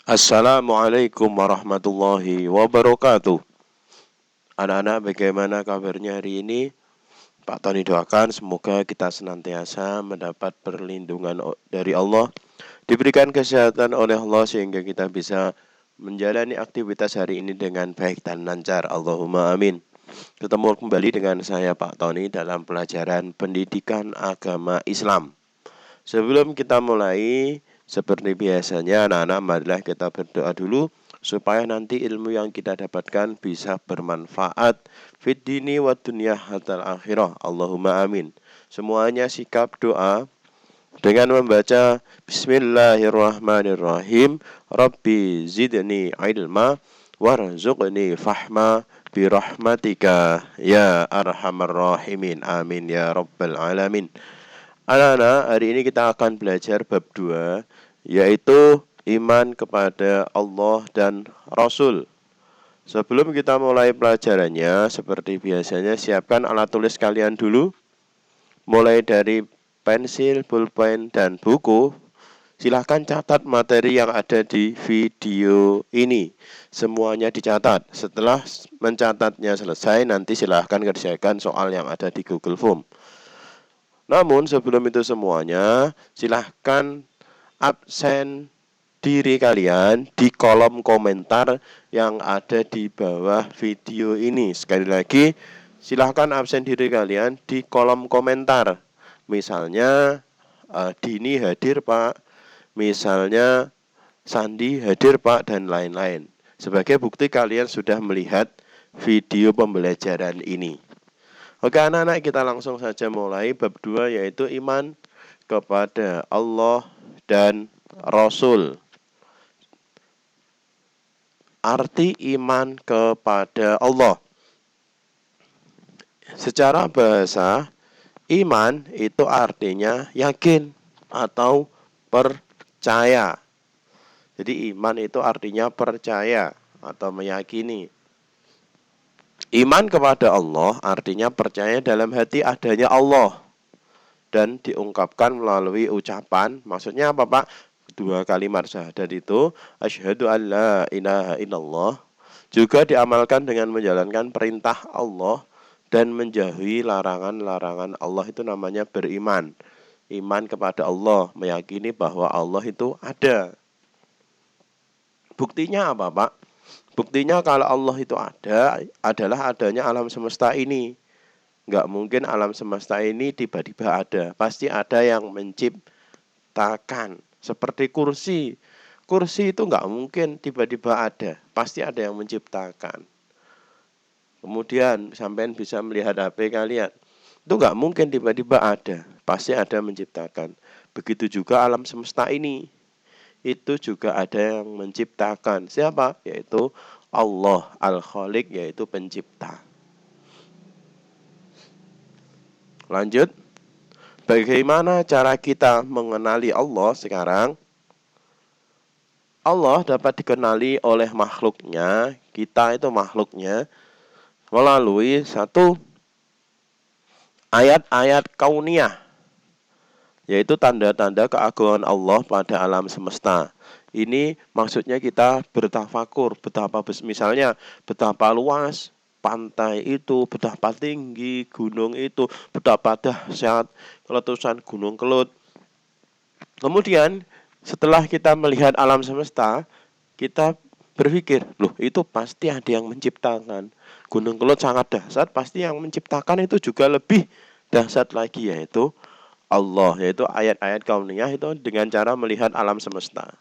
Assalamualaikum warahmatullahi wabarakatuh. Anak-anak, bagaimana kabarnya hari ini? Pak Tony doakan semoga kita senantiasa mendapat perlindungan dari Allah, diberikan kesehatan oleh Allah sehingga kita bisa menjalani aktivitas hari ini dengan baik dan lancar. Allahumma amin. Ketemu kembali dengan saya Pak Tony dalam pelajaran pendidikan agama Islam. Sebelum kita mulai, seperti biasanya anak-anak, marilah kita berdoa dulu supaya nanti ilmu yang kita dapatkan bisa bermanfaat fid dini wa dunya hatal akhirah. Allahumma amin. Semuanya sikap doa dengan membaca Bismillahirrahmanirrahim. Rabbi zidni ilma warzuqni fahma birahmatika ya arhamar rahimin. Amin ya rabbal alamin. Anak-anak, hari ini kita akan belajar bab 2, yaitu iman kepada Allah dan Rasul. Sebelum kita mulai pelajarannya, seperti biasanya siapkan alat tulis kalian dulu. Mulai dari pensil, pulpen, dan buku. Silahkan catat materi yang ada di video ini. Semuanya dicatat. Setelah mencatatnya selesai, nanti silahkan kerjakan soal yang ada di Google Form. Namun sebelum itu semuanya, silahkan absen diri kalian di kolom komentar yang ada di bawah video ini. Sekali lagi, silahkan absen diri kalian di kolom komentar. Misalnya, Dini hadir Pak, misalnya Sandi hadir Pak, dan lain-lain. Sebagai bukti kalian sudah melihat video pembelajaran ini. Oke anak-anak, kita langsung saja mulai bab 2, yaitu iman kepada Allah dan Rasul. Arti iman kepada Allah. Secara bahasa, iman itu artinya yakin atau percaya. Jadi iman itu artinya percaya atau meyakini. Iman kepada Allah artinya percaya dalam hati adanya Allah dan diungkapkan melalui ucapan. Maksudnya apa Pak? Dua kalimat syahadat itu, asyhadu an la ilaha illallah, juga diamalkan dengan menjalankan perintah Allah dan menjauhi larangan-larangan Allah. Itu namanya beriman. Iman kepada Allah, meyakini bahwa Allah itu ada. Buktinya apa Pak? Buktinya kalau Allah itu ada adalah adanya alam semesta ini. Nggak mungkin alam semesta ini tiba-tiba ada. Pasti ada yang menciptakan. Seperti kursi. Kursi itu nggak mungkin tiba-tiba ada. Pasti ada yang menciptakan. Kemudian sampean bisa melihat HP kalian. Itu nggak mungkin tiba-tiba ada. Pasti ada yang menciptakan. Begitu juga alam semesta ini. Itu juga ada yang menciptakan. Siapa? Yaitu Allah Al-Khaliq, yaitu pencipta. Lanjut. Bagaimana cara kita mengenali Allah sekarang? Allah dapat dikenali oleh makhluknya, kita itu makhluknya, melalui satu ayat-ayat kauniyah, yaitu tanda-tanda keagungan Allah pada alam semesta. Ini maksudnya kita bertafakur, misalnya betapa luas pantai itu, betapa tinggi gunung itu, betapa dahsyat letusan gunung Kelut. Kemudian setelah kita melihat alam semesta, kita berpikir, loh itu pasti ada yang menciptakan. Gunung Kelut sangat dahsyat, pasti yang menciptakan itu juga lebih dahsyat lagi, yaitu Allah, yaitu ayat-ayat kauniyah itu dengan cara melihat alam semesta.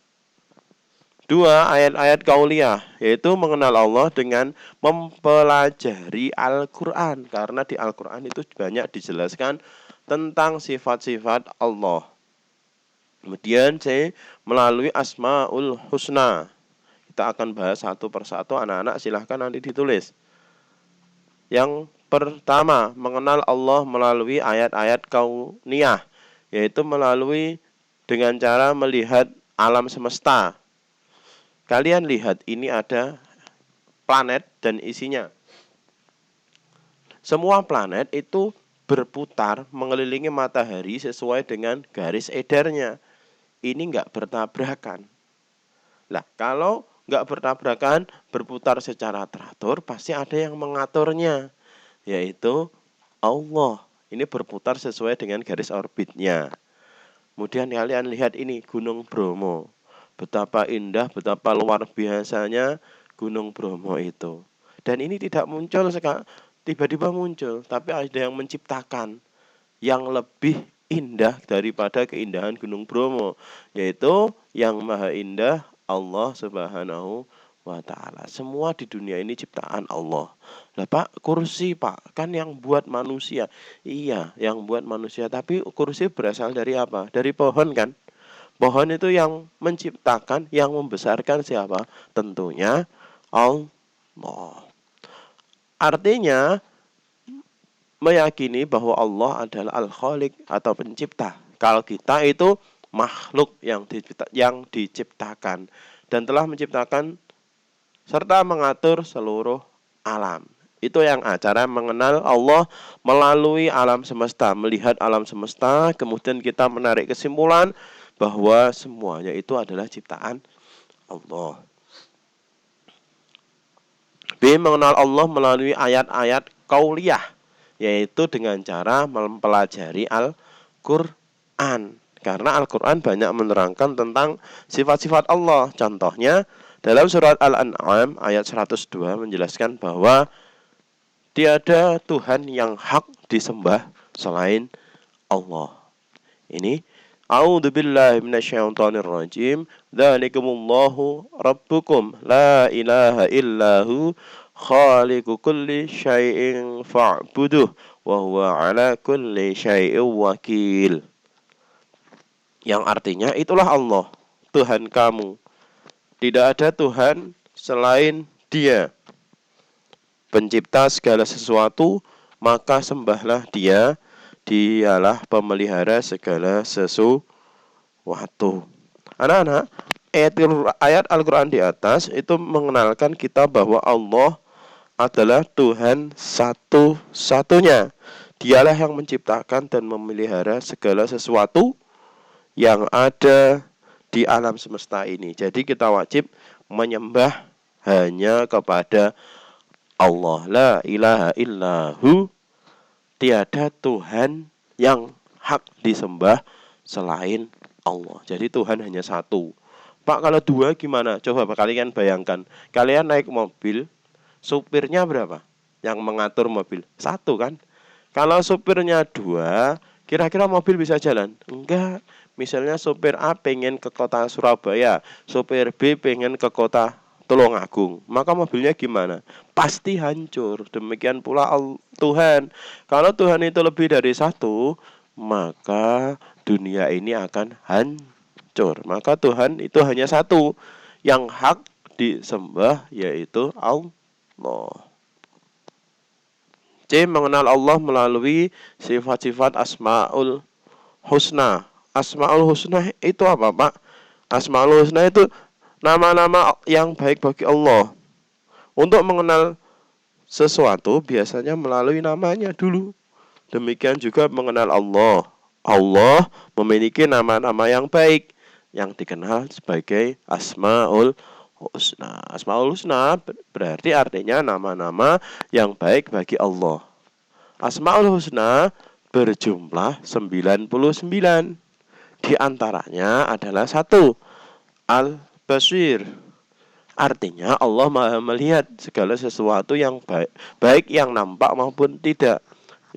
Dua, ayat-ayat kauliyah, yaitu mengenal Allah dengan mempelajari Al-Quran. Karena di Al-Quran itu banyak dijelaskan tentang sifat-sifat Allah. Kemudian C, melalui Asmaul Husna. Kita akan bahas satu persatu, anak-anak silahkan nanti ditulis. Yang pertama, mengenal Allah melalui ayat-ayat kauniyah, yaitu melalui dengan cara melihat alam semesta. Kalian lihat, ini ada planet dan isinya. Semua planet itu berputar mengelilingi matahari sesuai dengan garis edarnya. Ini enggak bertabrakan. Lah, kalau nggak bertabrakan, berputar secara teratur, pasti ada yang mengaturnya, yaitu Allah. Ini berputar sesuai dengan garis orbitnya. Kemudian kalian lihat ini Gunung Bromo. Betapa indah, betapa luar biasanya Gunung Bromo itu. Dan ini tidak muncul tiba-tiba muncul, tapi ada yang menciptakan yang lebih indah daripada keindahan Gunung Bromo, yaitu yang maha indah Allah Subhanahu wa ta'ala. Semua di dunia ini ciptaan Allah. Lah Pak, kursi Pak, kan yang buat manusia. Iya, yang buat manusia, tapi kursi berasal dari apa? Dari pohon kan? Pohon itu yang menciptakan, yang membesarkan siapa? Tentunya Allah. Artinya meyakini bahwa Allah adalah Al-Khaliq atau pencipta. Kalau kita itu makhluk yang diciptakan dan telah menciptakan serta mengatur seluruh alam. Itu yang cara mengenal Allah melalui alam semesta, melihat alam semesta, kemudian kita menarik kesimpulan bahwa semuanya itu adalah ciptaan Allah. B. Mengenal Allah melalui ayat-ayat qauliyah, yaitu dengan cara mempelajari Al-Quran. Karena Al-Quran banyak menerangkan tentang sifat-sifat Allah. Contohnya, dalam surat Al-An'am ayat 102 menjelaskan bahwa tiada Tuhan yang hak disembah selain Allah. Ini A'udzubillahi minasyaitonirrajim. Dzalikumullahu rabbukum la ilaha illahu khaliqu kulli syai'in fa'buduh wa huwa ala kulli syai'in wakil. Yang artinya itulah Allah, Tuhan kamu. Tidak ada Tuhan selain Dia, pencipta segala sesuatu, maka sembahlah Dia. Dialah pemelihara segala sesuatu. Anak-anak, ayat Al-Quran di atas itu mengenalkan kita bahwa Allah adalah Tuhan satu-satunya. Dialah yang menciptakan dan memelihara segala sesuatu yang ada di alam semesta ini. Jadi kita wajib menyembah hanya kepada Allah. La ilaha illahu. Tiada Tuhan yang hak disembah selain Allah. Jadi Tuhan hanya satu. Pak, kalau dua gimana? Coba kalian bayangkan. Kalian naik mobil, supirnya berapa? Yang mengatur mobil? Satu kan? Kalau supirnya dua, kira-kira mobil bisa jalan? Enggak. Misalnya supir A pengen ke kota Surabaya, supir B pengen ke kota Tulungagung, maka mobilnya gimana? Pasti hancur. Demikian pula Tuhan. Kalau Tuhan itu lebih dari satu, maka dunia ini akan hancur. Maka Tuhan itu hanya satu yang hak disembah, yaitu Allah. C. Mengenal Allah melalui sifat-sifat Asmaul Husna. Asmaul Husna itu apa, Pak? Asmaul Husna itu nama-nama yang baik bagi Allah. Untuk mengenal sesuatu biasanya melalui namanya dulu. Demikian juga mengenal Allah. Allah memiliki nama-nama yang baik yang dikenal sebagai Asmaul Husna. Asmaul Husna berarti artinya nama-nama yang baik bagi Allah. Asmaul Husna berjumlah 99. Di antaranya adalah 1. Al-Basir. Artinya Allah Maha melihat segala sesuatu yang baik yang nampak maupun tidak.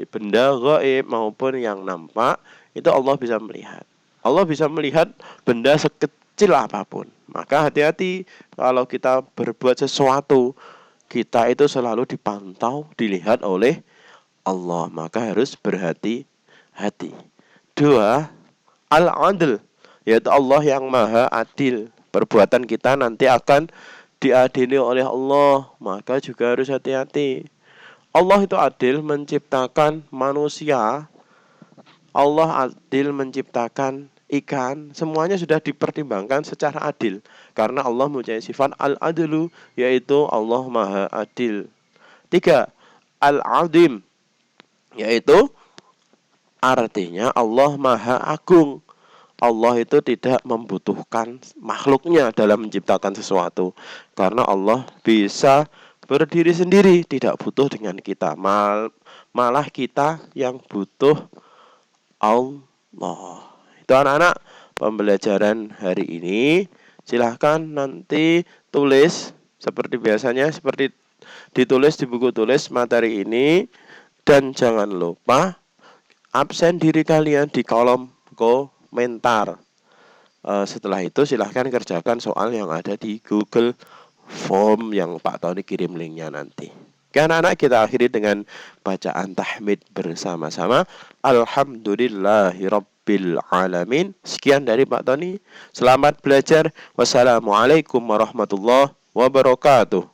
Benda gaib maupun yang nampak itu Allah bisa melihat. Allah bisa melihat benda sekecil apapun. Maka hati-hati kalau kita berbuat sesuatu, kita itu selalu dipantau, dilihat oleh Allah. Maka harus berhati-hati. 2. Al-Adl, yaitu Allah yang Maha Adil. Perbuatan kita nanti akan diadili oleh Allah, maka juga harus hati-hati. Allah itu adil menciptakan manusia. Allah adil menciptakan ikan. Semuanya sudah dipertimbangkan secara adil. Karena Allah mempunyai sifat al-adlu, yaitu Allah Maha Adil. 3. Al-Azim, yaitu artinya Allah Maha Agung. Allah itu tidak membutuhkan makhluknya dalam menciptakan sesuatu, karena Allah bisa berdiri sendiri, tidak butuh dengan kita. Malah kita yang butuh Allah. Itu anak-anak pembelajaran hari ini. Silahkan nanti tulis seperti biasanya, seperti ditulis di buku tulis materi ini. Dan jangan lupa absen diri kalian di kolom komentar. Setelah itu silahkan kerjakan soal yang ada di Google Form yang Pak Tony kirim linknya nanti. Oke anak-anak, kita akhiri dengan bacaan tahmid bersama-sama. Alhamdulillahirabbil alamin. Sekian dari Pak Tony. Selamat belajar. Wassalamualaikum warahmatullahi wabarakatuh.